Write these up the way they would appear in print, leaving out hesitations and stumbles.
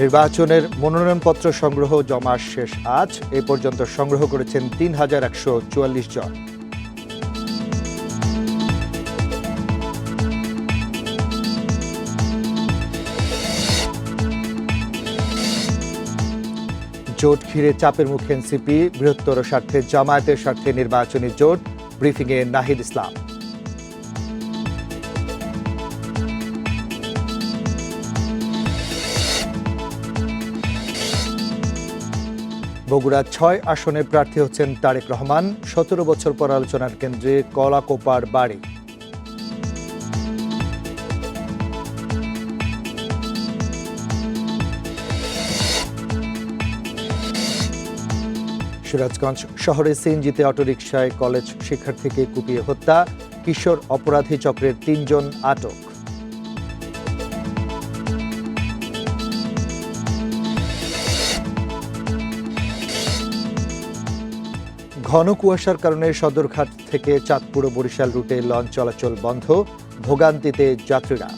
নির্বাচনের মনোনয়নপত্র সংগ্রহ জমা শেষ আজ। এ পর্যন্ত সংগ্রহ করেছেন ৩,১৪৪ জন। জোট ঘিরে চাপের মুখে এনসিপি, বৃহত্তর স্বার্থে জামায়াতের স্বার্থে নির্বাচনী জোট। ব্রিফিংয়ে নাহিদ ইসলাম। বগুড়া ৬ আসনে প্রার্থী হচ্ছেন তারেক রহমান। ১৭ বছর পর আলোচনার কেন্দ্রে কলাকোপার বাড়ি। সিরাজগঞ্জ শহরে সিএনজিতে অটোরিকশায় কলেজ শিক্ষার্থীকে কুপিয়ে হত্যা। কিশোর অপরাধী চক্রের ৩ জন আটক। ঘন কুয়াশার কারণে সদরঘাট থেকে চাঁদপুর ও বরিশাল রুটে লঞ্চ চলাচল বন্ধ। ভোগান্তিতে যাত্রীরা।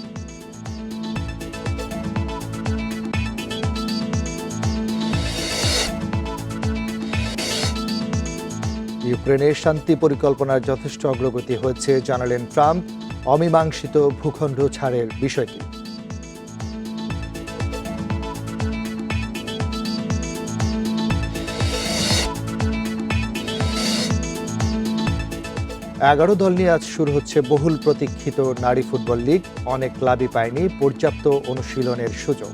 ইউক্রেনের শান্তি পরিকল্পনার যথেষ্ট অগ্রগতি হয়েছে জানালেন ট্রাম্প। অমীমাংসিত ভূখণ্ড ছাড়ের বিষয়টি। এগারো দল নিয়ে আজ শুরু হচ্ছে বহুল প্রতীক্ষিত নারী ফুটবল লিগ। অনেক ক্লাবই পায়নি পর্যাপ্ত অনুশীলনের সুযোগ।